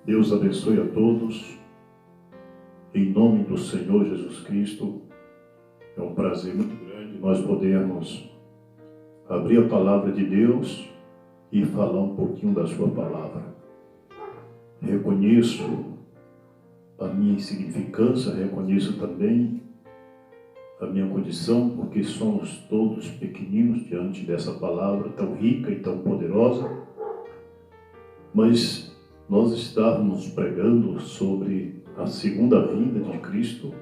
Deus abençoe a todos. Em nome do Senhor Jesus Cristo, é um prazer muito grande nós podermos abrir a palavra de Deus e falar um pouquinho da sua palavra. Reconheço a minha insignificância, reconheço também a minha condição, porque somos todos pequeninos diante dessa palavra tão rica e tão poderosa, mas nós estávamos pregando sobre a segunda vinda de Cristo,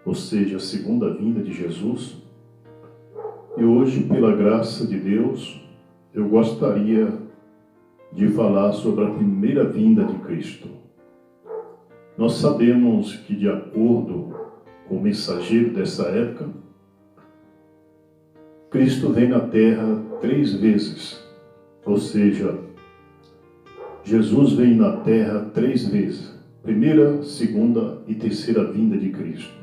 ou seja, a segunda vinda de Jesus. E hoje, pela graça de Deus, eu gostaria de falar sobre a primeira vinda de Cristo. Nós sabemos que, de acordo com o mensageiro dessa época, Cristo vem na Terra 3 vezes, ou seja, Jesus vem na Terra 3 vezes. Primeira, segunda e terceira vinda de Cristo.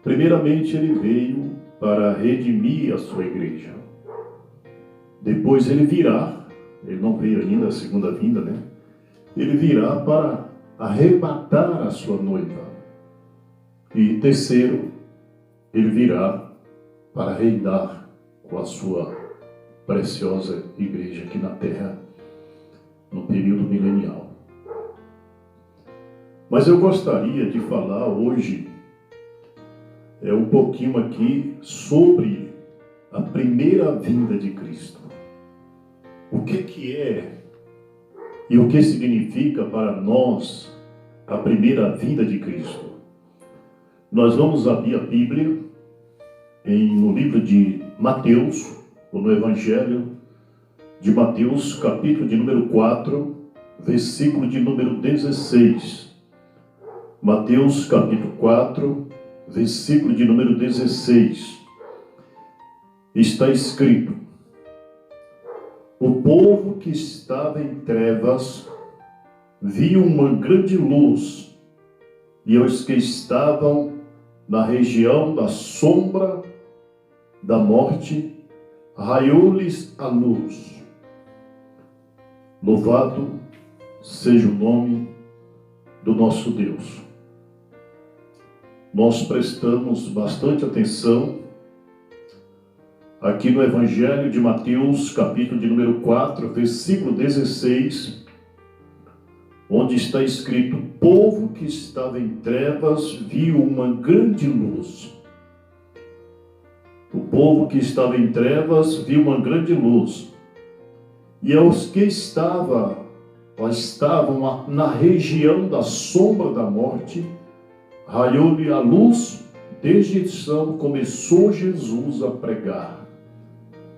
Primeiramente, ele veio para redimir a sua igreja. Depois ele virá, ele não veio ainda a segunda vinda, né? Ele virá para arrebatar a sua noiva. E terceiro, ele virá para reinar com a sua preciosa igreja aqui na Terra, no período milenial. Mas eu gostaria de falar hoje um pouquinho aqui sobre a primeira vinda de Cristo. O que é e o que significa para nós a primeira vinda de Cristo? Nós vamos abrir a Bíblia no livro de Mateus, ou no Evangelho de Mateus, capítulo de número 4, versículo de número 16. Mateus, capítulo 4, versículo de número 16. Está escrito: o povo que estava em trevas viu uma grande luz, e os que estavam na região da sombra da morte, raiou-lhes a luz. Louvado seja o nome do nosso Deus. Nós prestamos bastante atenção aqui no Evangelho de Mateus, capítulo de número 4, versículo 16, onde está escrito: o povo que estava em trevas viu uma grande luz. O povo que estava em trevas viu uma grande luz. E aos que estavam na região da sombra da morte, raiou-lhe a luz. Desde então começou Jesus a pregar: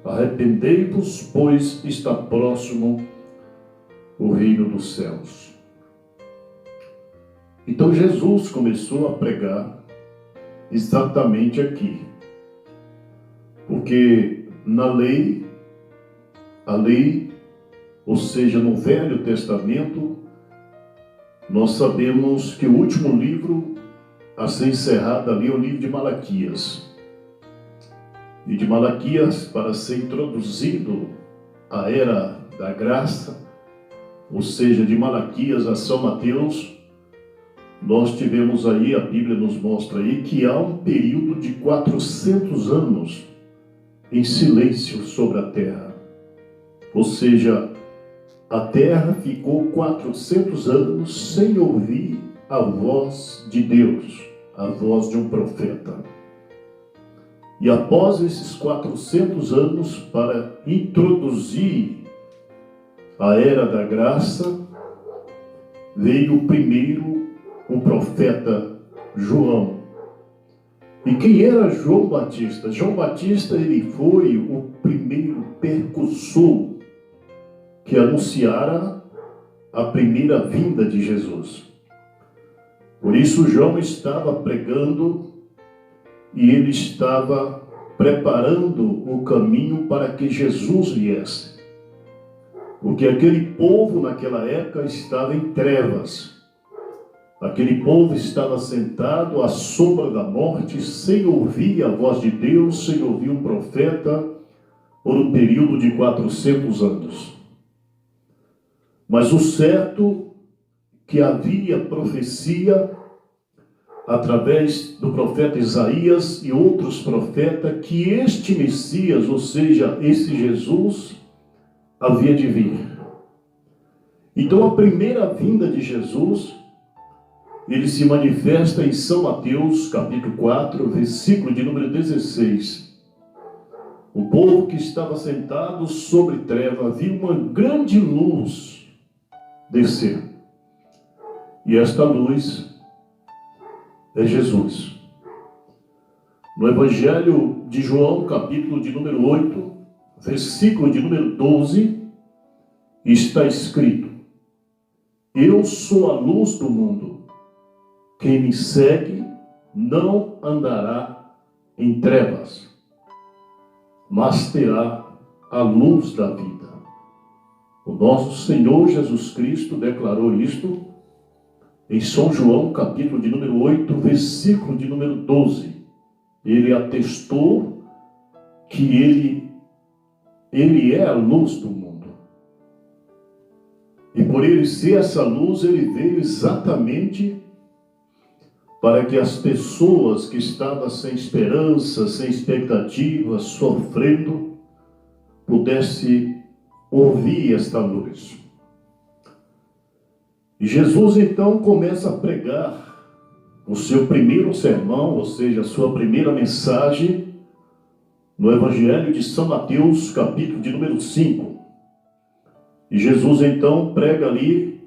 arrependei-vos, pois está próximo o reino dos céus. Então Jesus começou a pregar exatamente aqui, porque na lei, ou seja, no Velho Testamento, nós sabemos que o último livro a ser encerrado ali é o livro de Malaquias. E de Malaquias, para ser introduzido a era da graça, ou seja, de Malaquias a São Mateus, nós tivemos aí, a Bíblia nos mostra aí, que há um período de 400 anos em silêncio sobre a terra. Ou seja, a terra ficou 400 anos sem ouvir a voz de Deus, a voz de um profeta. E após esses 400 anos, para introduzir a era da graça, veio primeiro o profeta João. E quem era João Batista? João Batista, ele foi o primeiro precursor que anunciara a primeira vinda de Jesus. Por isso João estava pregando e ele estava preparando o caminho para que Jesus viesse. Porque aquele povo naquela época estava em trevas. Aquele povo estava sentado à sombra da morte, sem ouvir a voz de Deus, sem ouvir um profeta, por um período de 400 anos. Mas o certo que havia profecia através do profeta Isaías e outros profetas que este Messias, ou seja, esse Jesus, havia de vir. Então a primeira vinda de Jesus, ele se manifesta em São Mateus, capítulo 4, versículo de número 16. O povo que estava sentado sobre treva viu uma grande luz descer. E esta luz é Jesus. No Evangelho de João, capítulo de número 8, versículo de número 12, está escrito: Eu sou a luz do mundo. Quem me segue não andará em trevas, mas terá a luz da vida. O nosso Senhor Jesus Cristo declarou isto em São João, capítulo de número 8, versículo de número 12. Ele atestou que ele é a luz do mundo. E por ele ser essa luz, ele veio exatamente para que as pessoas que estavam sem esperança, sem expectativa, sofrendo, pudessem ouvir esta luz. E Jesus então começa a pregar o seu primeiro sermão, ou seja, a sua primeira mensagem, no Evangelho de São Mateus, capítulo de número 5. E Jesus então prega ali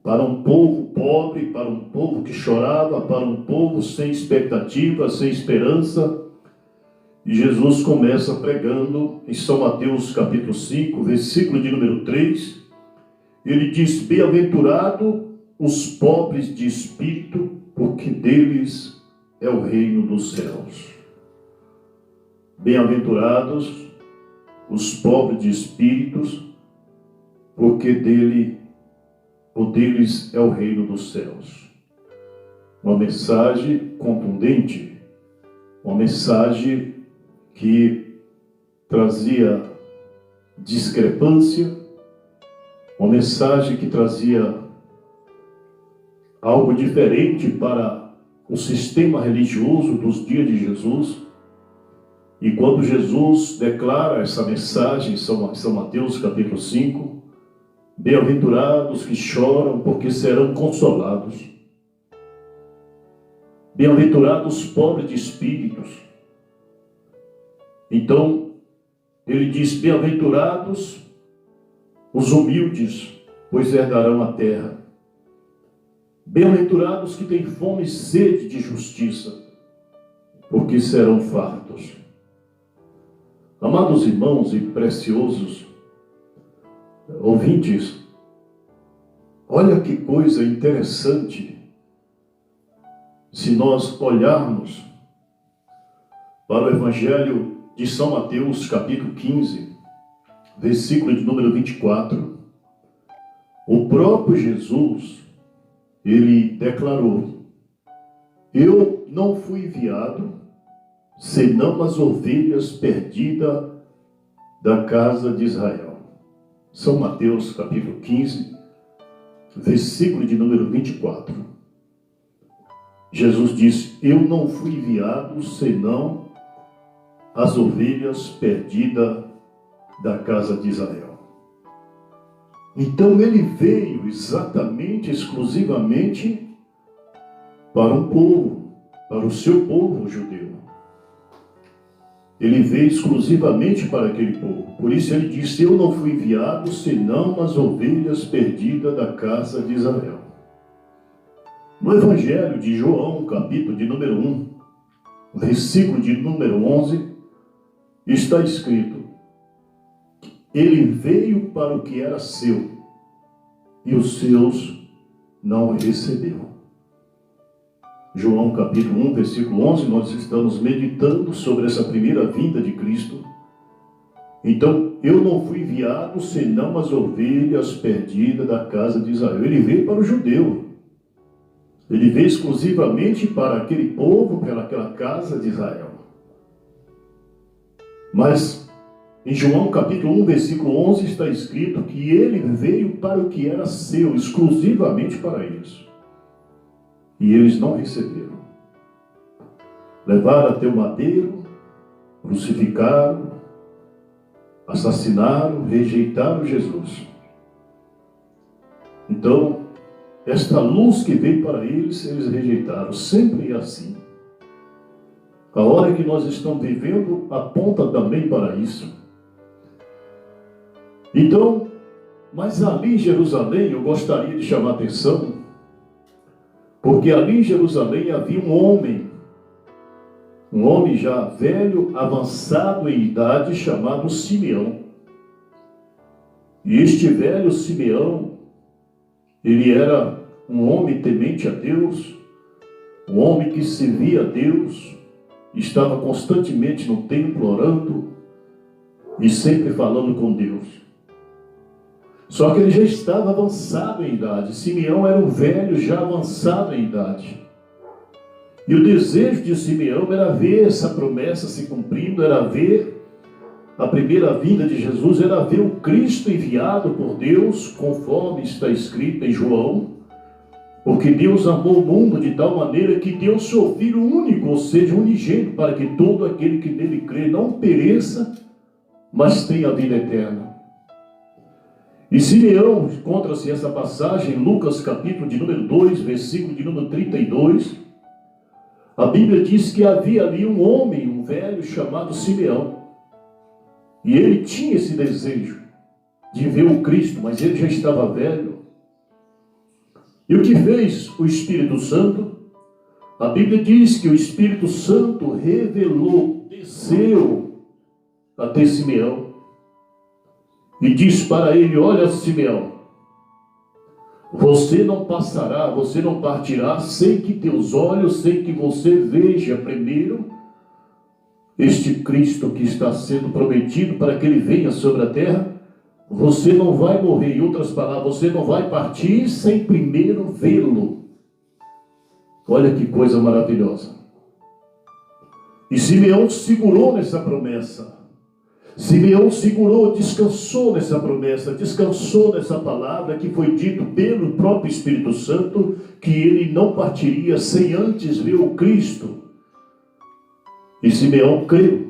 para um povo pobre, para um povo que chorava, para um povo sem expectativa, sem esperança. E Jesus começa pregando em São Mateus capítulo 5, versículo de número 3. Ele diz: Bem-aventurado os pobres de espírito, porque deles é o reino dos céus. Bem-aventurados os pobres de espíritos, porque deles é o reino dos céus. Uma mensagem contundente, uma mensagem que trazia discrepância, uma mensagem que trazia algo diferente para o sistema religioso dos dias de Jesus. E quando Jesus declara essa mensagem em São Mateus capítulo 5, bem-aventurados que choram, porque serão consolados. Bem-aventurados os pobres de espíritos. Então, ele diz: bem-aventurados os humildes, pois herdarão a terra. Bem-aventurados que têm fome e sede de justiça, porque serão fartos. Amados irmãos e preciosos ouvintes, olha que coisa interessante se nós olharmos para o Evangelho de São Mateus, capítulo 15, versículo de número 24. O próprio Jesus, ele declarou: Eu não fui enviado senão as ovelhas perdidas da casa de Israel. São Mateus, capítulo 15, versículo de número 24. Jesus disse: Eu não fui enviado senão as ovelhas perdidas da casa de Israel. Então ele veio exatamente, exclusivamente para um povo, para o seu povo judeu. Ele veio exclusivamente para aquele povo. Por isso ele disse: Eu não fui enviado senão as ovelhas perdidas da casa de Israel. No Evangelho de João, capítulo de número 1, versículo de número 11, está escrito: Ele veio para o que era seu, e os seus não o recebeu. João capítulo 1, versículo 11, nós estamos meditando sobre essa primeira vinda de Cristo. Então, eu não fui enviado senão as ovelhas perdidas da casa de Israel. Ele veio para o judeu. Ele veio exclusivamente para aquele povo, para aquela casa de Israel. Mas Em João capítulo 1, versículo 11, está escrito que ele veio para o que era seu, exclusivamente para eles. E eles não receberam. Levaram até o madeiro, crucificaram, assassinaram, rejeitaram Jesus. Então, esta luz que veio para eles, eles rejeitaram. Sempre é assim. A hora que nós estamos vivendo aponta também para isso. Então, mas ali em Jerusalém, eu gostaria de chamar a atenção, porque ali em Jerusalém havia um homem já velho, avançado em idade, chamado Simeão. E este velho Simeão, ele era um homem temente a Deus, um homem que servia a Deus, estava constantemente no templo orando e sempre falando com Deus. Só que ele já estava avançado em idade. Simeão era um velho já avançado em idade. E o desejo de Simeão era ver essa promessa se cumprindo, era ver a primeira vinda de Jesus, era ver o Cristo enviado por Deus, conforme está escrito em João. Porque Deus amou o mundo de tal maneira que deu seu Filho único, ou seja, unigênito, para que todo aquele que nele crê não pereça, mas tenha a vida eterna. E Simeão, encontra-se essa passagem em Lucas capítulo de número 2, versículo de número 32. A Bíblia diz que havia ali um homem, um velho chamado Simeão. E ele tinha esse desejo de ver o Cristo, mas ele já estava velho. E o que fez o Espírito Santo? A Bíblia diz que o Espírito Santo revelou, desceu até Simeão. E diz para ele: olha, Simeão, você não passará, você não partirá sem que teus olhos, sem que você veja primeiro este Cristo que está sendo prometido para que ele venha sobre a terra. Você não vai morrer, em outras palavras, você não vai partir sem primeiro vê-lo. Olha que coisa maravilhosa. E Simeão segurou nessa promessa. Simeão segurou, descansou nessa promessa, descansou nessa palavra que foi dito pelo próprio Espírito Santo, que ele não partiria sem antes ver o Cristo. E Simeão creu.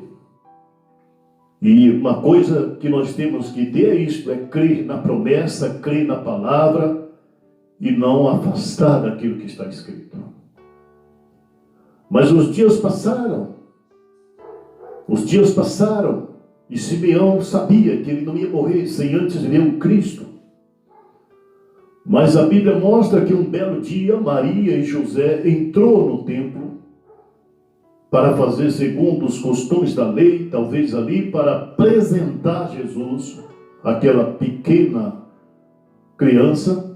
E uma coisa que nós temos que ter é isto, é crer na promessa, crer na palavra e não afastar daquilo que está escrito. Mas os dias passaram. Os dias passaram. E Simeão sabia que ele não ia morrer sem antes ver o Cristo. Mas a Bíblia mostra que um belo dia Maria e José entrou no templo para fazer segundo os costumes da lei, talvez ali para apresentar Jesus, aquela pequena criança.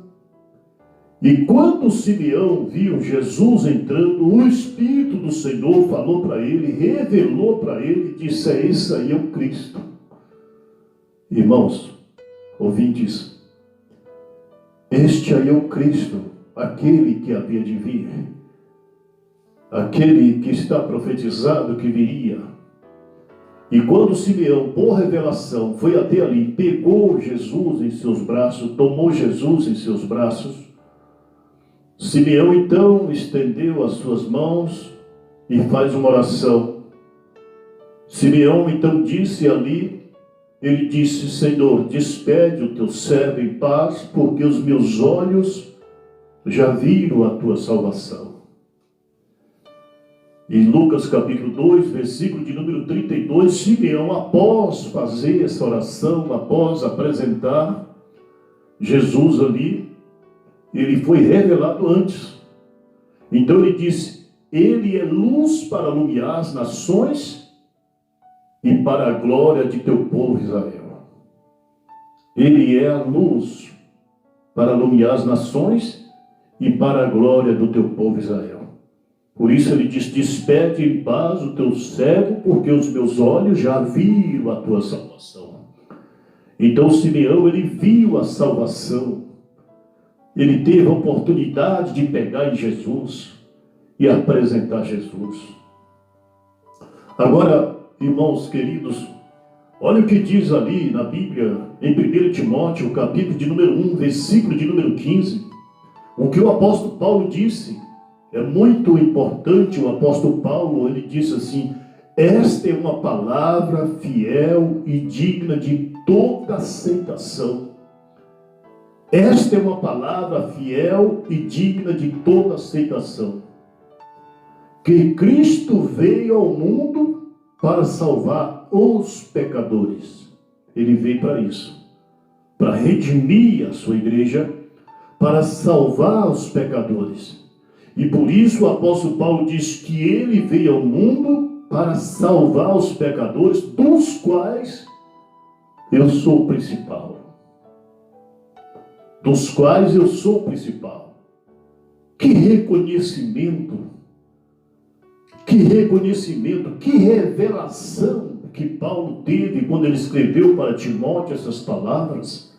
E quando Simeão viu Jesus entrando, o Espírito do Senhor falou para ele, revelou para ele, disse: é esse aí é o Cristo. Irmãos, ouvintes, este aí é o Cristo, aquele que havia de vir, aquele que está profetizado que viria. E quando Simeão, por revelação, foi até ali, pegou Jesus em seus braços, tomou Jesus em seus braços, Simeão então estendeu as suas mãos e faz uma oração. Simeão então disse ali, ele disse: Senhor, despede o teu servo em paz, porque os meus olhos já viram a tua salvação. Em Lucas capítulo 2, versículo de número 32, Simeão, após fazer essa oração, após apresentar Jesus ali, ele foi revelado antes. Então ele disse: ele é luz para iluminar as nações e para a glória de teu povo Israel. Ele é a luz para iluminar as nações e para a glória do teu povo Israel. Por isso ele diz: despede em paz o teu servo, porque os meus olhos já viram a tua salvação. Então Simeão, ele viu a salvação. Ele teve a oportunidade de pegar em Jesus e apresentar Jesus. Agora, irmãos queridos, Olha o que diz ali na Bíblia, em 1 Timóteo, capítulo de número 1, versículo de número 15. O que o apóstolo Paulo disse é muito importante. O apóstolo Paulo, ele disse assim: esta é uma palavra fiel e digna de toda aceitação. Esta é uma palavra fiel e digna de toda aceitação. Que Cristo veio ao mundo para salvar os pecadores. Ele veio para isso, para redimir a sua igreja, para salvar os pecadores. E por isso o apóstolo Paulo diz que ele veio ao mundo para salvar os pecadores, dos quais eu sou o principal. Dos quais eu sou o principal. Que reconhecimento, que revelação que Paulo teve quando ele escreveu para Timóteo essas palavras,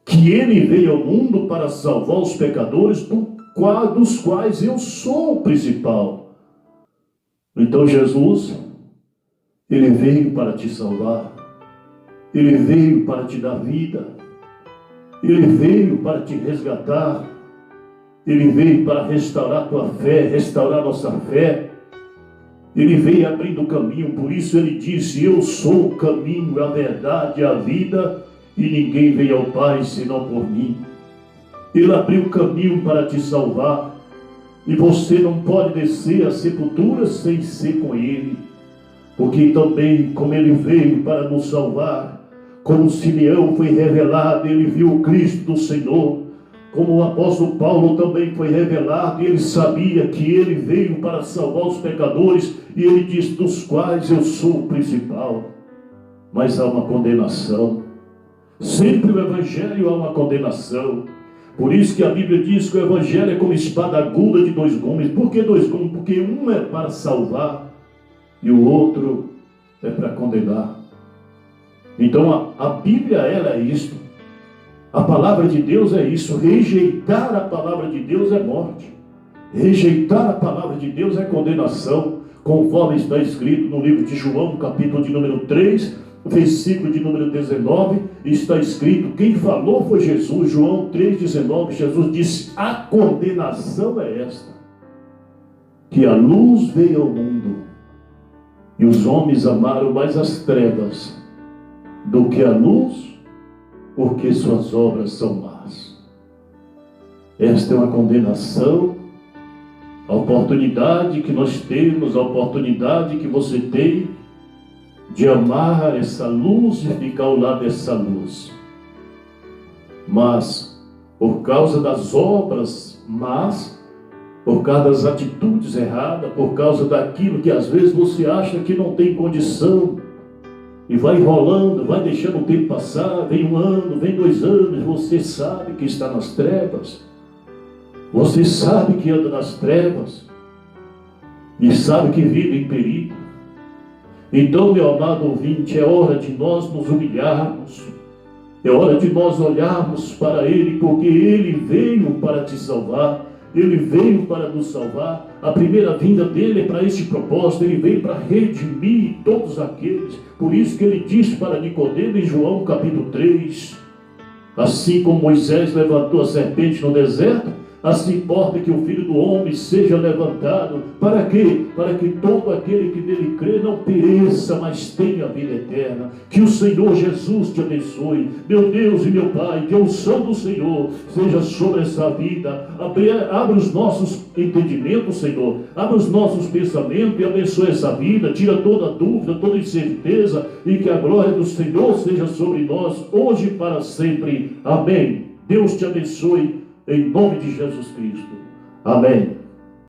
que ele veio ao mundo para salvar os pecadores, dos quais eu sou o principal. Então Jesus, ele veio para te salvar, ele veio para te dar vida, ele veio para te resgatar, ele veio para restaurar tua fé, restaurar nossa fé. Ele veio abrindo o caminho. Por isso ele disse: eu sou o caminho, a verdade e a vida, e ninguém veio ao Pai senão por mim. Ele abriu o caminho para te salvar, e você não pode descer à sepultura sem ser com ele, porque também, como ele veio para nos salvar, como Simeão foi revelado, ele viu o Cristo do Senhor. Como o apóstolo Paulo também foi revelado, e ele sabia que ele veio para salvar os pecadores, e ele diz: dos quais eu sou o principal. Mas há uma condenação. Sempre o Evangelho há uma condenação. Por isso que a Bíblia diz que o Evangelho é como espada aguda de dois gumes. Por que dois gumes? Porque um é para salvar e o outro é para condenar. Então a Bíblia, ela é isto. A palavra de Deus é isso. Rejeitar a palavra de Deus é morte. Rejeitar a palavra de Deus é condenação, conforme está escrito no livro de João, capítulo de número 3, versículo de número 19, está escrito, quem falou foi Jesus. João 3,19, Jesus disse: a condenação é esta, que a luz veio ao mundo, e os homens amaram mais as trevas do que a luz, porque suas obras são más. Esta é uma condenação. A oportunidade que nós temos, a oportunidade que você tem de amar essa luz e ficar ao lado dessa luz. Mas, por causa das obras más, por causa das atitudes erradas, por causa daquilo que às vezes você acha que não tem condição, e vai enrolando, vai deixando o tempo passar, vem 1 ano, vem 2 anos, você sabe que está nas trevas, você sabe que anda nas trevas, e sabe que vive em perigo. Então, meu amado ouvinte, é hora de nós nos humilharmos, é hora de nós olharmos para Ele, porque Ele veio para te salvar, Ele veio para nos salvar. A primeira vinda dele é para este propósito. Ele veio para redimir todos aqueles. Por isso que ele disse para Nicodemo em João capítulo 3, assim como Moisés levantou a serpente no deserto, assim importa que o Filho do Homem seja levantado. Para quê? Para que todo aquele que nele crê não pereça, mas tenha a vida eterna. Que o Senhor Jesus te abençoe. Meu Deus e meu Pai, que a unção do Senhor seja sobre essa vida. Abre os nossos entendimentos, Senhor. Abre os nossos pensamentos e abençoe essa vida. Tira toda dúvida, toda incerteza, e que a glória do Senhor seja sobre nós, hoje e para sempre. Amém. Deus te abençoe. Em nome de Jesus Cristo. Amém.